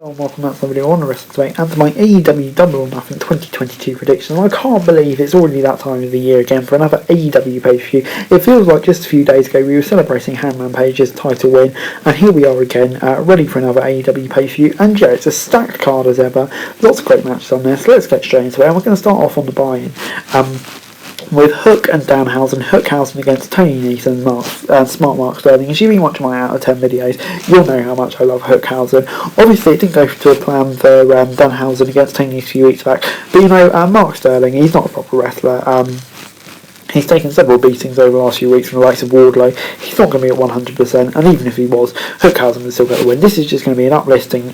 Hello and welcome back to the video on the wrestling today and to my AEW Double or Nothing 2022 prediction. I can't believe it's already that time of the year again for another AEW pay-per-view. It feels like just a few days ago we were celebrating Hangman Page's title win, and here we are again, ready for another AEW pay-per-view. And yeah, it's a stacked card as ever, lots of great matches on there, so let's get straight into it. And we're going to start off on the buy-in with Hook and Danhausen. Hookhausen against Tony Nese and Smart Mark Sterling. If you've been watching my out of 10 videos, you'll know how much I love Hookhausen. Obviously, it didn't go to a plan for Danhausen against Tony Nese a few weeks back, but you know, Mark Sterling, he's not a proper wrestler. He's taken several beatings over the last few weeks from the likes of Wardlow. He's not going to be at 100%, and even if he was, Hookhausen would still get the win. This is just going to be an uplifting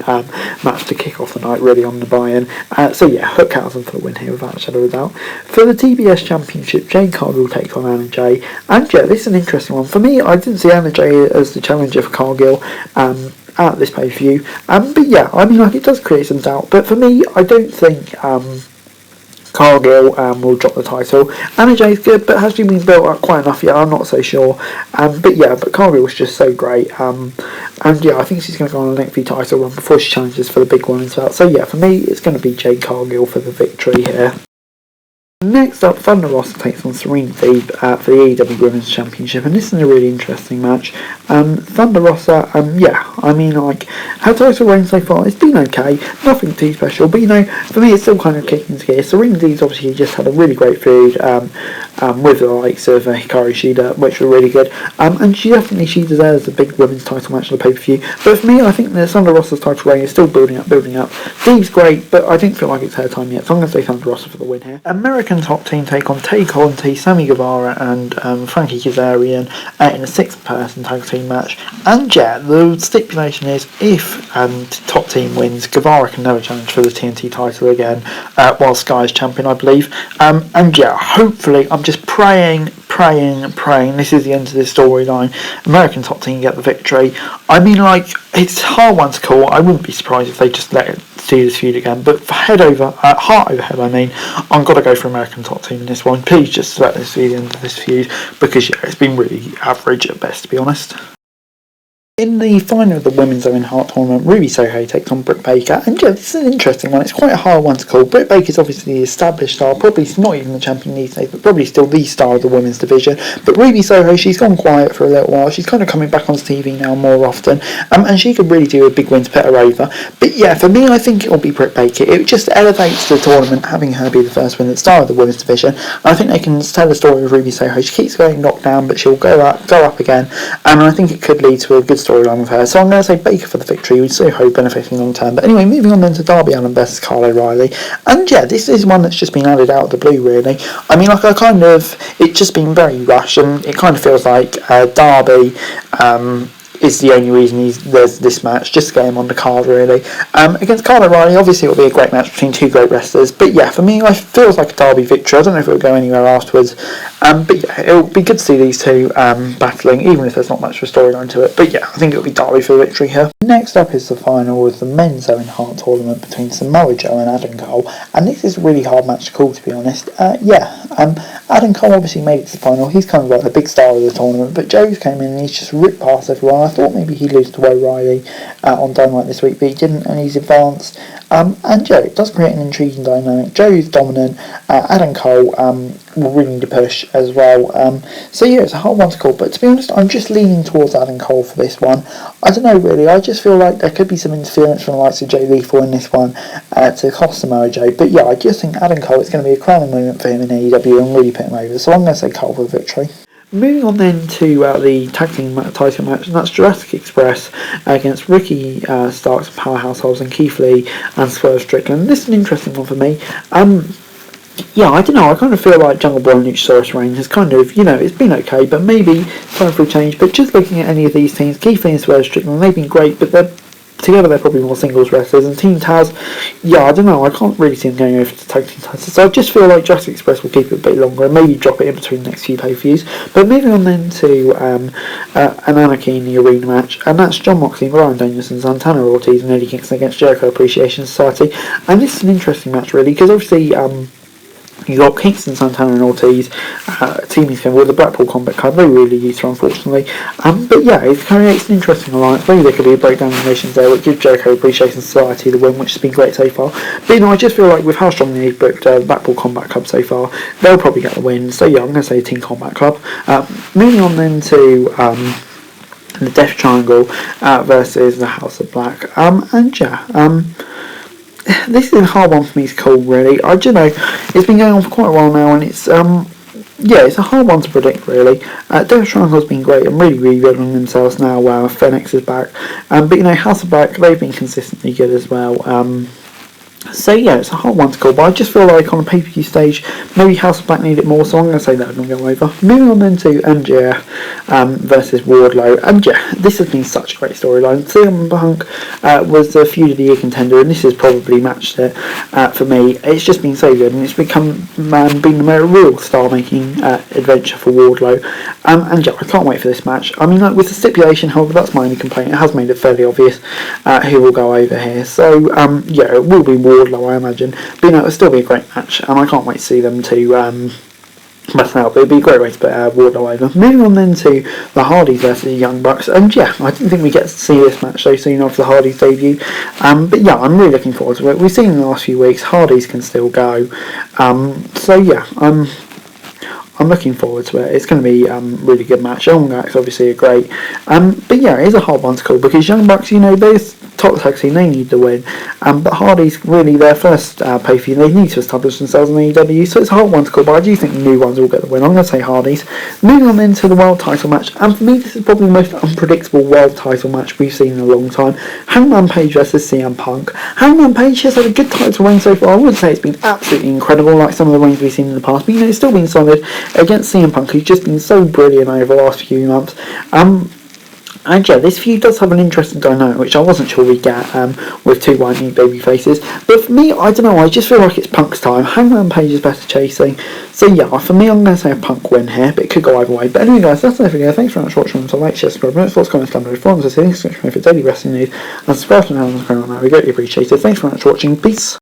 match to kick off the night, really, on the buy-in. So yeah, Hookhausen for the win here, without a shadow of a doubt. For the TBS Championship, Jade Cargill takes on Anna Jay. And yeah, this is an interesting one. For me, I didn't see Anna Jay as the challenger for Cargill at this pay-per-view. But yeah, I mean, like, it does create some doubt. But for me, I don't think Cargill will drop the title. Anna Jay's good, but has she been built up quite enough yet? I'm not so sure. But Cargill was just so great. And yeah, I think she's going to go on an NXT title run before she challenges for the big one as well. So yeah, for me, it's going to be Jade Cargill for the victory here. Next up, Thunder Rosa takes on Serene for the AEW Women's Championship, and this is a really interesting match. Thunder Rosa, yeah, I mean, like, her title reign so far, it's been okay, nothing too special, but you know, for me it's still kind of kicking into gear. Serene's obviously just had a really great feud with the likes of Hikaru Shida, which were really good, and she deserves a big women's title match on the pay-per-view. But for me, I think the Thunder Rosa's title reign is still building up. Dee's great, but I don't feel like it's her time yet, so I'm going to say Thunder Rosa for the win here. American Top Team take on Tay Conti, Sammy Guevara and Frankie Kazarian in a six-person tag team match. And yeah, the stipulation is if Top Team wins, Guevara can never challenge for the TNT title again while Sky is champion, I believe. And yeah, hopefully, I'm just praying this is the end of this storyline. American Top Team get the victory. I mean, like, it's a hard one to call. I wouldn't be surprised if they just let it do this feud again, but for heart over head, I mean, I'm got to go for American Top Team in this one. Please just let this be the end of this feud, because yeah, it's been really average at best, to be honest. In the final of the Women's Owen Hart tournament, Ruby Soho takes on Britt Baker, and yeah, this is an interesting one. It's quite a hard one to call. Britt Baker's obviously the established star, probably not even the champion these days, but probably still the star of the women's division. But Ruby Soho, she's gone quiet for a little while. She's kind of coming back onto TV now more often, and she could really do a big win to put her over. But yeah, for me, I think it'll be Britt Baker. It just elevates the tournament, having her be the first women's star of the women's division. And I think they can tell the story of Ruby Soho. She keeps going knocked down, but she'll go up again, and I think it could lead to a good storyline with her. So I'm going to say Baker for the victory, with Soho benefiting long term. But anyway, moving on then to Darby Allin versus Kyle O'Reilly. And yeah, this is one that's just been added out of the blue, really. I mean, like, it's just been very rushed, and it kind of feels like Darby is the only reason there's this match, just to get him on the card, really. Against Kyle O'Reilly, obviously it'll be a great match between two great wrestlers, but yeah, for me, it feels like a Darby victory. I don't know if it'll go anywhere afterwards, but yeah, it'll be good to see these two battling, even if there's not much of a storyline to it. But yeah, I think it'll be Darby for the victory here. Next up is the final of the Men's Owen Hart tournament between Samoa Joe and Adam Cole, and this is a really hard match to call, to be honest. Adam Cole obviously made it to the final. He's kind of like the big star of the tournament, but Joe's came in and he's just ripped past everyone. I thought maybe he'd lose to O'Reilly on Dynamite this week, but he didn't, and he's advanced. And Joe, it does create an intriguing dynamic. Joe's dominant. Adam Cole will really need to push as well. So yeah, it's a hard one to call, but to be honest, I'm just leaning towards Adam Cole for this one. I don't know, really. I just feel like there could be some interference from the likes of Jay Lethal in this one to cost Samoa Joe. But yeah, I just think Adam Cole, it's going to be a crowning moment for him in AEW and really put him over. So I'm going to say Cole for the victory. Moving on then to the tag team title match, and that's Jurassic Express against Ricky Starks and Powerhouse Hobbs and Keith Lee and Swerve Strickland. This is an interesting one for me. Yeah, I don't know, I kind of feel like Jungle Boy and Luchasaurus reign has kind of, you know, it's been okay, but maybe time for a change. But just looking at any of these teams, Keith Lee and Swerve Strickland, they've been great, but together they're probably more singles wrestlers. And Team Taz, yeah, I don't know, I can't really see them going over to tag team titles. So I just feel like Jurassic Express will keep it a bit longer and maybe drop it in between the next few pay-per-views. But moving on then to an Anarchy in the Arena match, and that's Jon Moxley, Bryan Danielson, Santana Ortiz and Eddie Kingston against Jericho Appreciation Society. And this is an interesting match, really, because obviously You got Kingston, Santana and Ortiz teaming together with the Blackpool Combat Club. They really used to, unfortunately. But yeah, it creates an interesting alliance. Maybe there could be a breakdown of nations there, which gives Jericho Appreciation Society the win, which has been great so far. But I just feel like with how strong they've booked the Blackpool Combat Club so far, they'll probably get the win. So yeah, I'm going to say Team Combat Club. Moving on then to the Death Triangle versus the House of Black. This is a hard one for me to call, really. I don't know, it's been going on for quite a while now, and it's it's a hard one to predict, really. Death Triangle's been great and really, really good on themselves now. Phoenix is back, but House of Black, they've been consistently good as well. So yeah, it's a hard one to call, but I just feel like on a pay-per-view stage, maybe House of Black need it more, so I'm going to say that I'm going to go over. Moving on then to MJF versus Wardlow, and yeah, this has been such a great storyline. CM Punk was the Feud of the Year contender, and this has probably matched it for me. It's just been so good, and it's become been a real star-making adventure for Wardlow. And yeah, I can't wait for this match. I mean, with the stipulation, however, that's my only complaint. It has made it fairly obvious who will go over here. So yeah, it will be Wardlow, I imagine. But it'll still be a great match, and I can't wait to see them to battle out. But it'd be a great way to put Wardlow over. Moving on then to the Hardys versus the Young Bucks, and yeah, I didn't think we get to see this match so soon after the Hardys debut. But yeah, I'm really looking forward to it. We've seen in the last few weeks Hardys can still go. So yeah, I'm looking forward to it. It's going to be a really good match. Young Bucks obviously are great. But yeah, it is a hard one to call because Young Bucks, they're top tag team, they need to win. But Hardy's really their first pay-per-view. They need to establish themselves in AEW, so it's a hard one to call, but I do think the new ones will get the win. I'm going to say Hardy's. Moving on into the world title match, and for me this is probably the most unpredictable world title match we've seen in a long time. Hangman Page versus CM Punk. Hangman Page has had a good title reign so far. I wouldn't say it's been absolutely incredible like some of the reigns we've seen in the past, but it's still been solid against CM Punk, who's just been so brilliant over the last few months. And yeah, this feud does have an interesting dynamic, which I wasn't sure we'd get with two white meat baby faces. But for me, I don't know, I just feel like it's Punk's time. Hangman Page is better chasing. So yeah, for me, I'm going to say a Punk win here, but it could go either way. But anyway, guys, that's the video. Thanks very much for watching. So like, share, subscribe, notes, thoughts, comments down below, forums, subscribe for daily wrestling news, and subscribe to the channel. We greatly appreciate it. Thanks very much for watching. Peace.